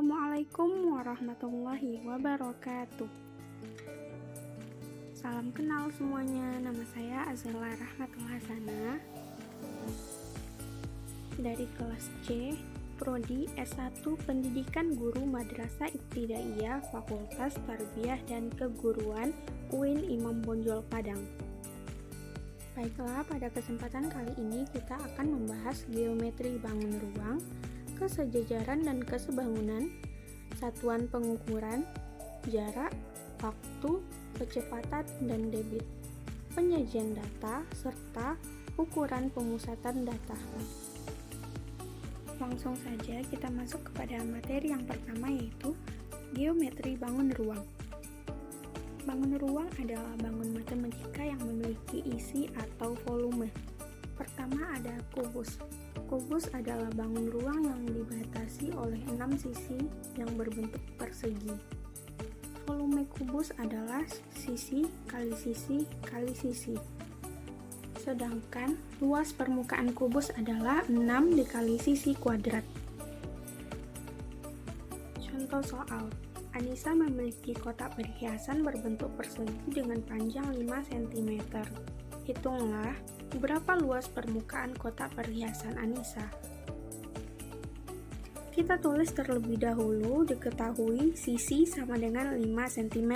Assalamualaikum warahmatullahi wabarakatuh. Salam kenal semuanya, nama saya Azela Rahmatul Hasanah dari kelas C, Prodi S1 Pendidikan Guru Madrasah Ibtidaiyah Fakultas Tarbiyah dan Keguruan UIN Imam Bonjol Padang. Baiklah, pada kesempatan kali ini kita akan membahas geometri bangun ruang, kesejajaran dan kesebangunan, satuan pengukuran, jarak, waktu, kecepatan dan debit, penyajian data, serta ukuran pemusatan data. Langsung saja kita masuk kepada materi yang pertama, yaitu geometri bangun ruang. Bangun ruang adalah bangun matematika yang memiliki isi atau volume. Pertama ada kubus. Kubus adalah bangun ruang yang dibatasi oleh 6 sisi yang berbentuk persegi. Volume kubus adalah sisi kali sisi kali sisi. Sedangkan luas permukaan kubus adalah 6 dikali sisi kuadrat. Contoh soal. Anissa memiliki kotak perhiasan berbentuk persegi dengan panjang 5 cm. Hitunglah berapa luas permukaan kotak perhiasan Anissa. Kita tulis terlebih dahulu diketahui sisi sama dengan 5 cm.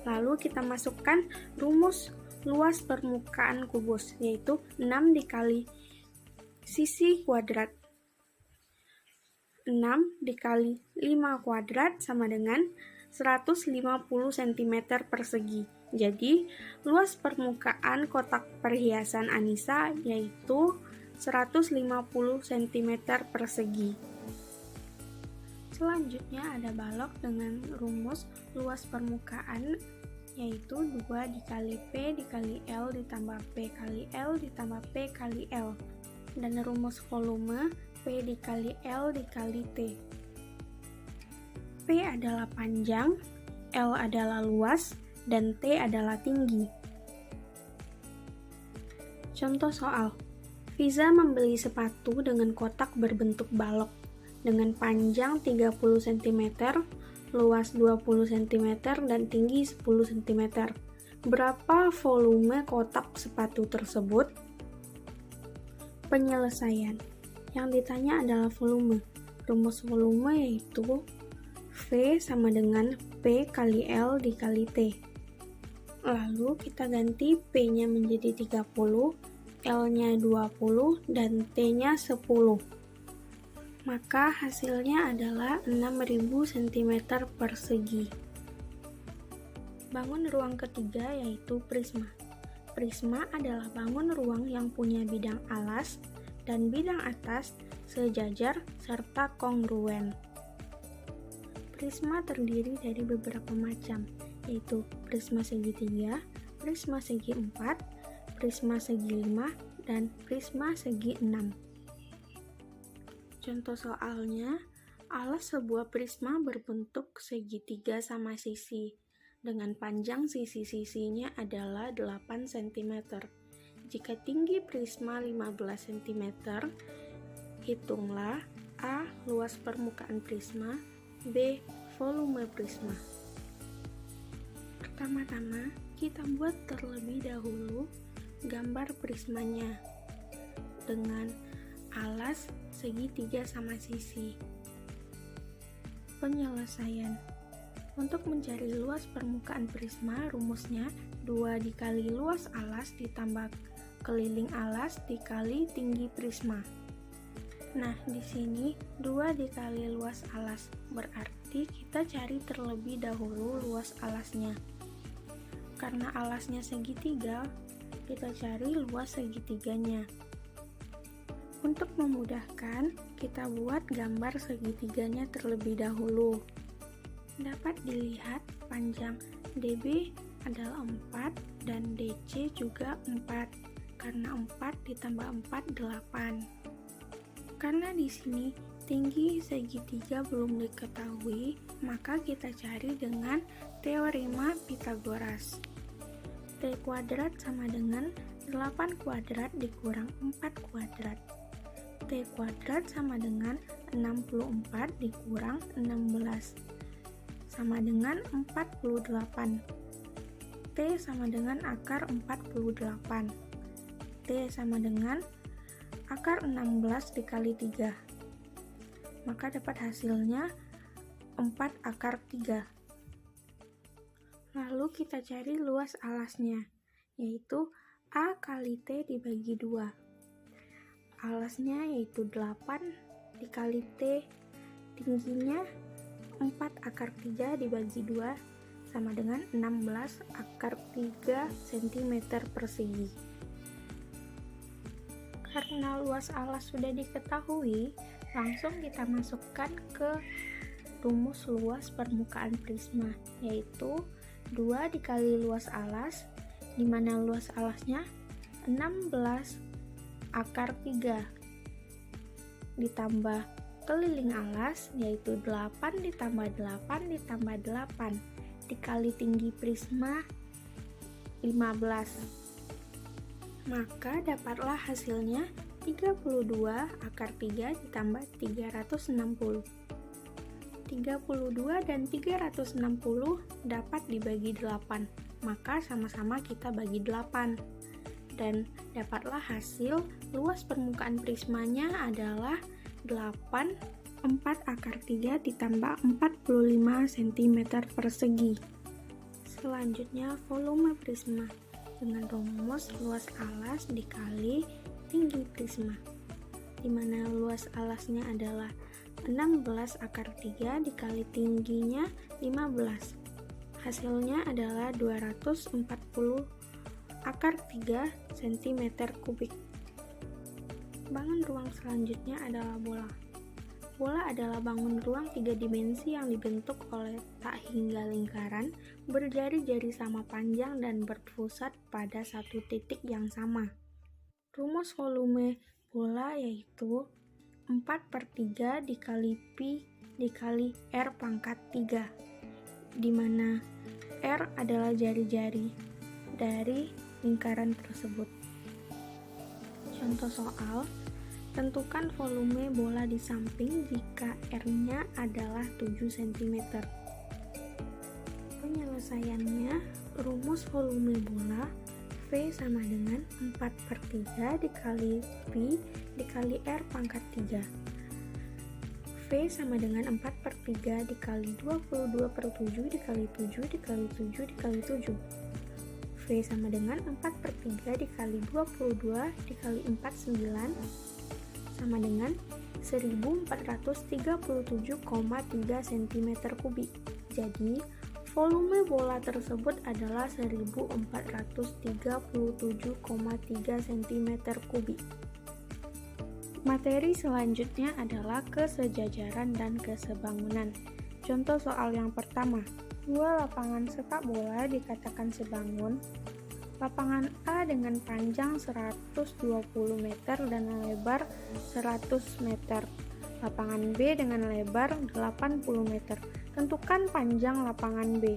Lalu kita masukkan rumus luas permukaan kubus, yaitu 6 dikali sisi kuadrat. 6 dikali 5 kuadrat sama dengan 150 cm persegi. Jadi, luas permukaan kotak perhiasan Anissa yaitu 150 cm persegi. Selanjutnya ada balok dengan rumus luas permukaan yaitu 2 dikali P dikali L ditambah P kali L ditambah P kali L, dan rumus volume P dikali L dikali T. P adalah panjang, L adalah luas, dan T adalah tinggi. Contoh soal. Fiza membeli sepatu dengan kotak berbentuk balok dengan panjang 30 cm, luas 20 cm, dan tinggi 10 cm. Berapa volume kotak sepatu tersebut? Penyelesaian. Yang ditanya adalah volume. Rumus volume yaitu V sama dengan P kali L dikali T. Lalu kita ganti P-nya menjadi 30, L-nya 20, dan T-nya 10. Maka hasilnya adalah 6000 cm persegi. Bangun ruang ketiga yaitu prisma. Prisma adalah bangun ruang yang punya bidang alas dan bidang atas sejajar serta kongruen. Prisma terdiri dari beberapa macam, yaitu prisma segitiga, prisma segi 4, prisma segi 5, dan prisma segi 6. Contoh soalnya, alas sebuah prisma berbentuk segitiga sama sisi, dengan panjang sisi-sisinya adalah 8 cm. Jika tinggi prisma 15 cm, hitunglah A. Luas permukaan prisma, B. Volume prisma. Pertama-tama, kita buat terlebih dahulu gambar prismanya dengan alas segitiga sama sisi. Penyelesaian. Untuk mencari luas permukaan prisma, rumusnya 2 dikali luas alas ditambah keliling alas dikali tinggi prisma. Nah, di sini 2 dikali luas alas, berarti kita cari terlebih dahulu luas alasnya. Karena alasnya segitiga, kita cari luas segitiganya. Untuk memudahkan, kita buat gambar segitiganya terlebih dahulu. Dapat dilihat panjang DB adalah 4 dan DC juga 4. Karena 4 ditambah 4, 8. Karena di sini tinggi segitiga belum diketahui, maka kita cari dengan teorema Pythagoras. T kuadrat sama dengan 8 kuadrat dikurang 4 kuadrat. T kuadrat sama dengan 64 dikurang 16 sama dengan 48. T sama dengan akar 48. T sama dengan akar 16 dikali 3. Maka dapat hasilnya 4 akar 3. Lalu kita cari luas alasnya, yaitu A kali T dibagi 2. Alasnya yaitu 8 dikali T, tingginya 4 akar 3 dibagi 2 sama dengan 16 akar 3 cm persegi. Karena luas alas sudah diketahui, langsung kita masukkan ke rumus luas permukaan prisma, yaitu 2 dikali luas alas, di mana luas alasnya 16 akar 3 ditambah keliling alas, yaitu 8 ditambah 8 ditambah 8 dikali tinggi prisma 15. Maka dapatlah hasilnya 32 akar 3 ditambah 360. 32 dan 360 dapat dibagi 8, maka sama-sama kita bagi 8. Dan dapatlah hasil luas permukaan prismanya adalah 4 akar 3 ditambah 45 cm persegi. Selanjutnya volume prisma dengan rumus luas alas dikali tinggi prisma, di mana luas alasnya adalah 16 akar 3 dikali tingginya 15. Hasilnya adalah 240 akar 3 cm kubik. Bangun ruang selanjutnya adalah bola. Bola adalah bangun ruang 3 dimensi yang dibentuk oleh tak hingga lingkaran, berjari-jari sama panjang dan berpusat pada satu titik yang sama. Rumus volume bola yaitu 4/3 dikali pi dikali R pangkat 3, di mana R adalah jari-jari dari lingkaran tersebut. Contoh soal, tentukan volume bola di samping jika R-nya adalah 7 cm. Penyelesaiannya, rumus volume bola V sama dengan 4/3 dikali pi dikali R pangkat 3. V sama dengan 4/3 dikali 22/7 dikali 7 dikali 7 dikali 7. V sama dengan 4/3 dikali 22 dikali 49 sama dengan 1437,3 cm kubik. Jadi, volume bola tersebut adalah 1437,3 cm kubik. Materi selanjutnya adalah kesejajaran dan kesebangunan. Contoh soal yang pertama, 2 lapangan sepak bola dikatakan sebangun. Lapangan A dengan panjang 120 meter dan lebar 100 meter. Lapangan B dengan lebar 80 meter. Tentukan panjang lapangan B.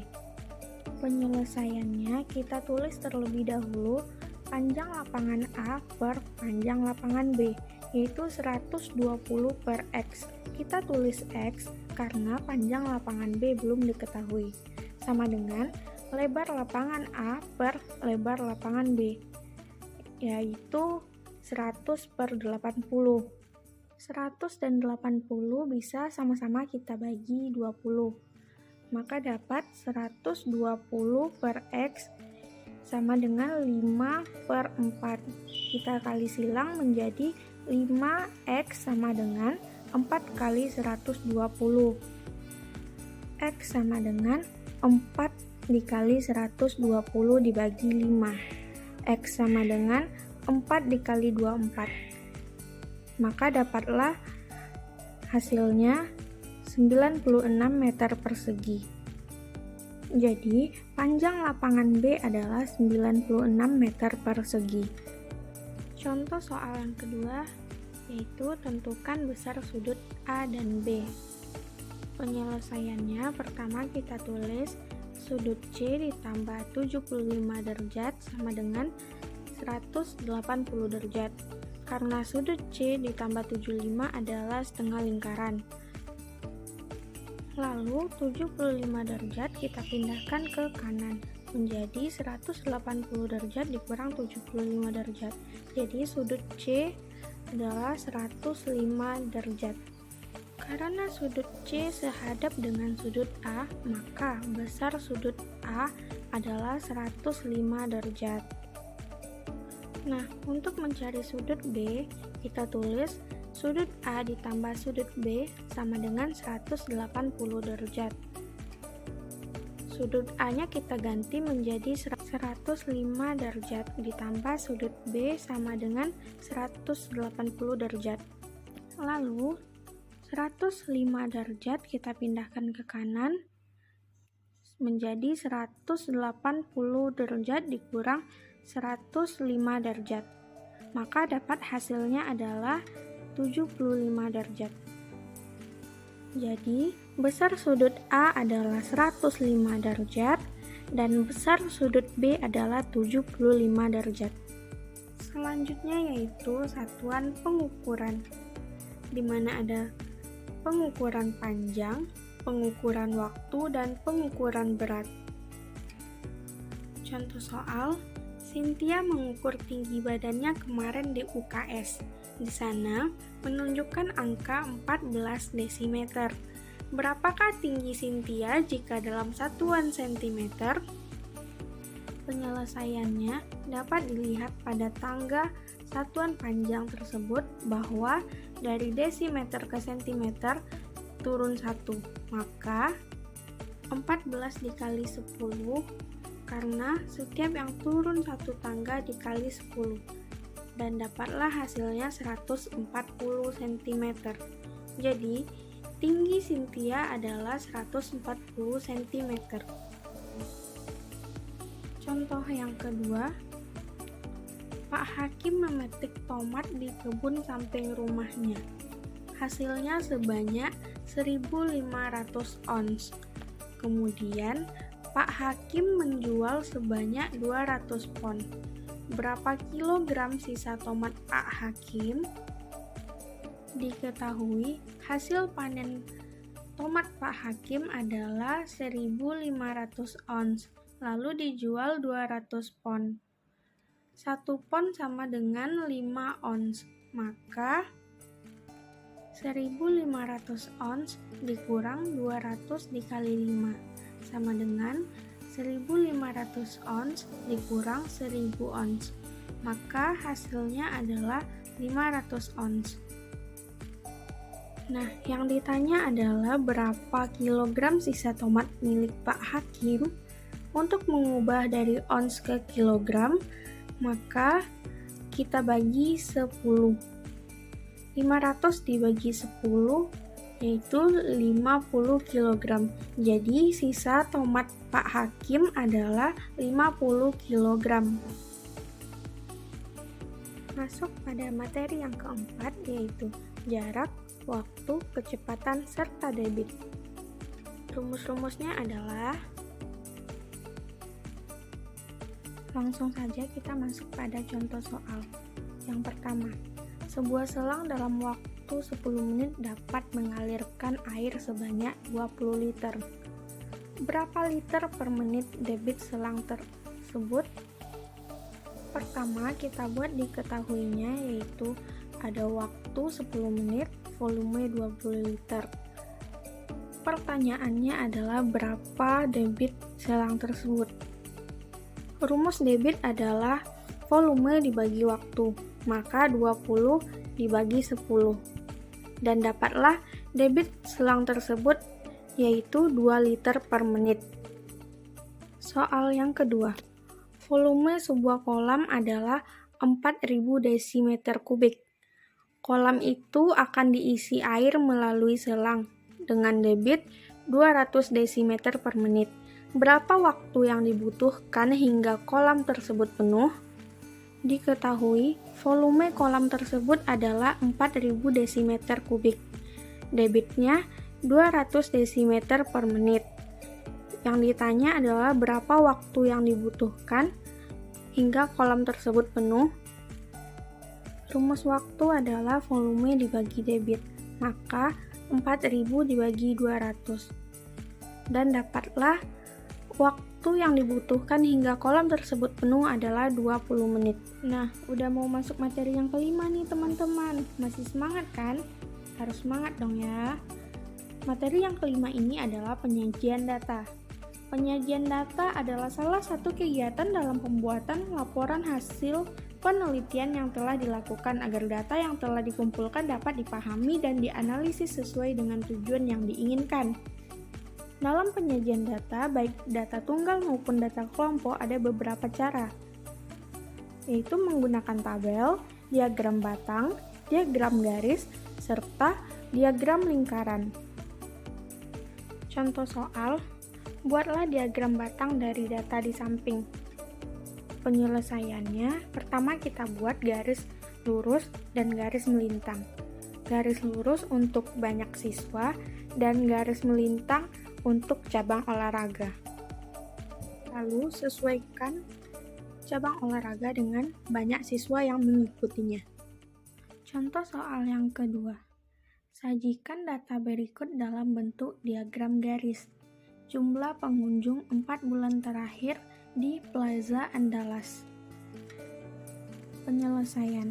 Penyelesaiannya kita tulis terlebih dahulu panjang lapangan A per panjang lapangan B, yaitu 120 per X. Kita tulis X karena panjang lapangan B belum diketahui, sama dengan lebar lapangan A per lebar lapangan B, yaitu 100 per 80. 100 dan 80 bisa sama-sama kita bagi 20. Maka dapat 120 per X sama dengan 5 per 4. Kita kali silang menjadi 5X sama dengan 4 kali 120. X sama dengan 4 dikali 120 dibagi 5. X sama dengan 4 dikali 24. Maka dapatlah hasilnya 96 meter persegi. Jadi, panjang lapangan B adalah 96 meter persegi. Contoh soal yang kedua, yaitu tentukan besar sudut A dan B. Penyelesaiannya, pertama kita tulis sudut C ditambah 75 derajat sama dengan 180 derajat. karena sudut C ditambah 75 adalah setengah lingkaran. Lalu 75 derajat kita pindahkan ke kanan, menjadi 180 derajat dikurang 75 derajat. Jadi sudut C adalah 105 derajat. Karena sudut C sehadap dengan sudut A, maka besar sudut A adalah 105 derajat. Nah, untuk mencari sudut B, kita tulis sudut A ditambah sudut B sama dengan 180 derajat. Sudut A-nya kita ganti menjadi 105 derajat ditambah sudut B sama dengan 180 derajat. Lalu 105 derajat kita pindahkan ke kanan menjadi 180 derajat dikurang 105 derajat. Maka dapat hasilnya adalah 75 derajat. Jadi, besar sudut A adalah 105 derajat dan besar sudut B adalah 75 derajat. Selanjutnya yaitu satuan pengukuran, di mana ada pengukuran panjang, pengukuran waktu, dan pengukuran berat. Contoh soal, Cynthia mengukur tinggi badannya kemarin di UKS. Di sana menunjukkan angka 14 desimeter. Berapakah tinggi Cynthia jika dalam satuan sentimeter? Penyelesaiannya dapat dilihat pada tangga satuan panjang tersebut bahwa dari desimeter ke sentimeter turun 1. Maka 14 dikali 10 karena setiap yang turun satu tangga dikali 10 dan dapatlah hasilnya 140 cm. Jadi, tinggi Cynthia adalah 140 cm. Contoh yang kedua, Pak Hakim memetik tomat di kebun samping rumahnya. Hasilnya sebanyak 1.500 ons. Kemudian, Pak Hakim menjual sebanyak 200 pon. Berapa kilogram sisa tomat Pak Hakim? Diketahui hasil panen tomat Pak Hakim adalah 1.500 ons, lalu dijual 200 pon. 1 pon sama dengan 5 ons, maka 1.500 ons dikurang 200 dikali 5 sama dengan 1.500 ons dikurang 1.000 ons, maka hasilnya adalah 500 ons. Nah, yang ditanya adalah berapa kilogram sisa tomat milik Pak Hakim. Untuk mengubah dari ons ke kilogram, maka kita bagi 10. 500 dibagi 10 yaitu 50 kg. Jadi sisa tomat Pak Hakim adalah 50 kg. Masuk pada materi yang keempat, yaitu jarak, waktu, kecepatan, serta debit. Rumus-rumusnya adalah, langsung saja kita masuk pada contoh soal. Yang pertama, sebuah selang dalam waktu 10 menit dapat mengalirkan air sebanyak 20 liter. Berapa liter per menit debit selang tersebut? Pertama, kita buat diketahuinya, yaitu ada waktu 10 menit, volume 20 liter. Pertanyaannya adalah berapa debit selang tersebut? Rumus debit adalah volume dibagi waktu, maka 20 dibagi 10. Dan dapatlah debit selang tersebut, yaitu 2 liter per menit. Soal yang kedua, volume sebuah kolam adalah 4.000 desimeter kubik. Kolam itu akan diisi air melalui selang dengan debit 200 desimeter per menit. Berapa waktu yang dibutuhkan hingga kolam tersebut penuh? Diketahui, volume kolam tersebut adalah 4.000 desimeter kubik. Debitnya 200 desimeter per menit. Yang ditanya adalah berapa waktu yang dibutuhkan hingga kolam tersebut penuh. Rumus waktu adalah volume dibagi debit, maka 4.000 dibagi 200. Dan dapatlah waktu yang dibutuhkan hingga kolam tersebut penuh adalah 20 menit. Nah, udah mau masuk materi yang kelima nih teman-teman. Masih semangat kan? Harus semangat dong ya. Materi yang kelima ini adalah penyajian data. Penyajian data adalah salah satu kegiatan dalam pembuatan laporan hasil penelitian yang telah dilakukan agar data yang telah dikumpulkan dapat dipahami dan dianalisis sesuai dengan tujuan yang diinginkan. Dalam penyajian data, baik data tunggal maupun data kelompok ada beberapa cara, yaitu menggunakan tabel, diagram batang, diagram garis, serta diagram lingkaran. Contoh soal, buatlah diagram batang dari data di samping. Penyelesaiannya, pertama kita buat garis lurus dan garis melintang. Garis lurus untuk banyak siswa dan garis melintang untuk cabang olahraga. Lalu sesuaikan cabang olahraga dengan banyak siswa yang mengikutinya. Contoh soal yang kedua. Sajikan data berikut dalam bentuk diagram garis. Jumlah pengunjung 4 bulan terakhir di Plaza Andalas. Penyelesaian.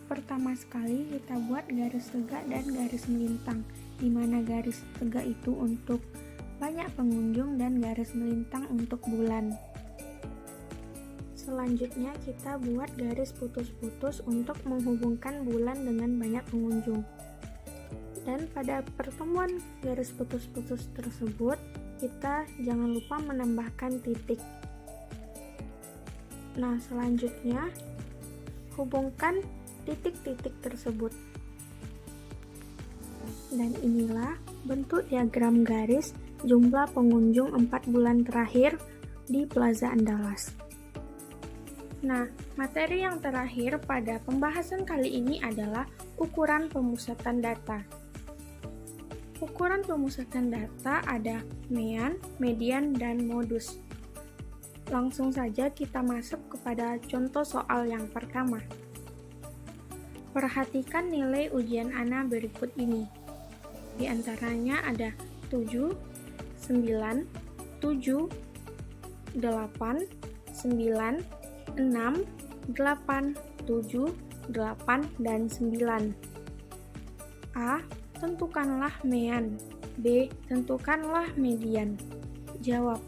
Pertama sekali kita buat garis tegak dan garis melintang, di mana garis tegak itu untuk banyak pengunjung dan garis melintang untuk bulan. Selanjutnya kita buat garis putus-putus untuk menghubungkan bulan dengan banyak pengunjung. Dan pada pertemuan garis putus-putus tersebut, kita jangan lupa menambahkan titik. Nah, selanjutnya hubungkan titik-titik tersebut. Dan inilah bentuk diagram garis jumlah pengunjung 4 bulan terakhir di Plaza Andalas. Nah, materi yang terakhir pada pembahasan kali ini adalah ukuran pemusatan data. Ukuran pemusatan data ada mean, median, dan modus. Langsung saja kita masuk kepada contoh soal yang pertama. Perhatikan nilai ujian Ana berikut ini. Di antaranya ada 7, 9, 7, 8, 9, 6, 8, 7, 8, dan 9. A. Tentukanlah mean. B. Tentukanlah median. Jawab.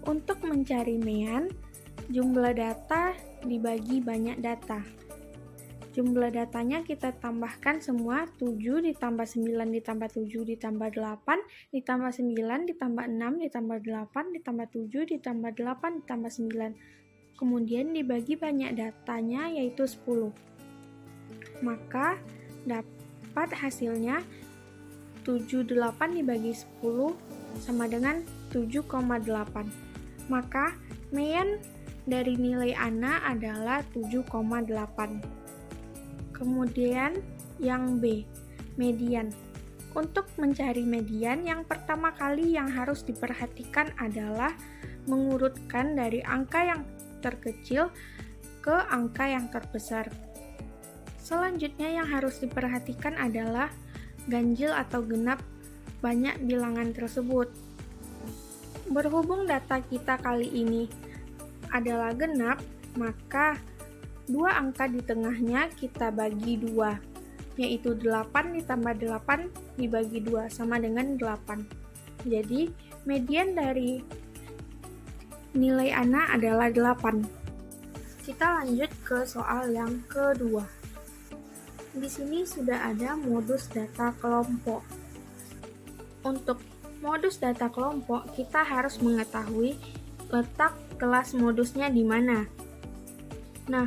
Untuk mencari mean, jumlah data dibagi banyak data. Jumlah datanya kita tambahkan semua, 7 ditambah 9 ditambah 7 ditambah 8 ditambah 9 ditambah 6 ditambah 8 ditambah 7 ditambah 8 ditambah 9. Kemudian dibagi banyak datanya yaitu 10. Maka dapat hasilnya 78 dibagi 10 sama dengan 7,8. Maka mean dari nilai Ana adalah 7,8. Kemudian yang B, median. Untuk mencari median, yang pertama kali yang harus diperhatikan adalah mengurutkan dari angka yang terkecil ke angka yang terbesar. Selanjutnya yang harus diperhatikan adalah ganjil atau genap banyak bilangan tersebut. Berhubung data kita kali ini adalah genap, maka dua angka di tengahnya kita bagi 2, yaitu 8 ditambah 8 dibagi 2 sama dengan 8. Jadi median dari nilai Ana adalah 8. Kita lanjut ke soal yang kedua. Di sini sudah ada modus data kelompok. Untuk modus data kelompok, kita harus mengetahui letak kelas modusnya di mana. Nah,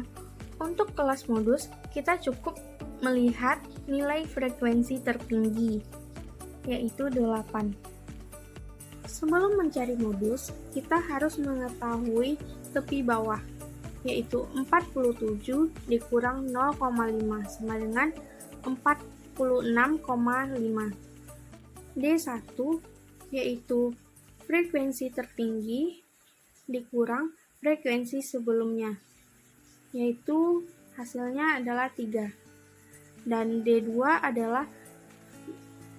untuk kelas modus, kita cukup melihat nilai frekuensi tertinggi, yaitu 8. Sebelum mencari modus, kita harus mengetahui tepi bawah, yaitu 47 dikurang 0,5 sama dengan 46,5. D1 yaitu frekuensi tertinggi dikurang frekuensi sebelumnya, yaitu hasilnya adalah 3. Dan D2 adalah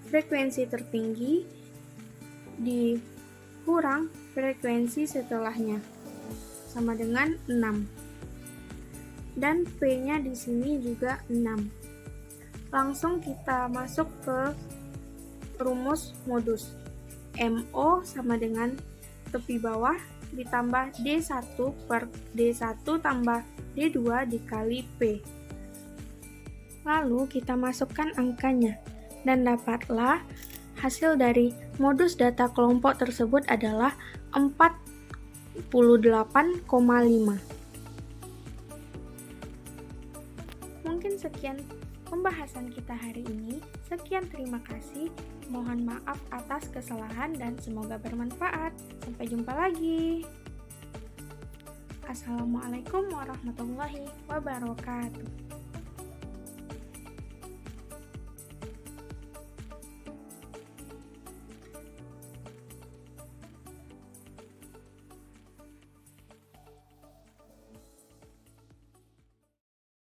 frekuensi tertinggi dikurang frekuensi setelahnya, sama dengan 6. Dan P-nya di sini juga 6. Langsung kita masuk ke rumus modus. MO sama dengan tepi bawah ditambah D1 per D1 tambah D2 dikali P. Lalu kita masukkan angkanya, dan dapatlah hasil dari modus data kelompok tersebut adalah 48,5. Mungkin sekian pembahasan kita hari ini. Sekian, terima kasih. Mohon maaf atas kesalahan dan semoga bermanfaat. Sampai jumpa lagi. Assalamualaikum warahmatullahi wabarakatuh.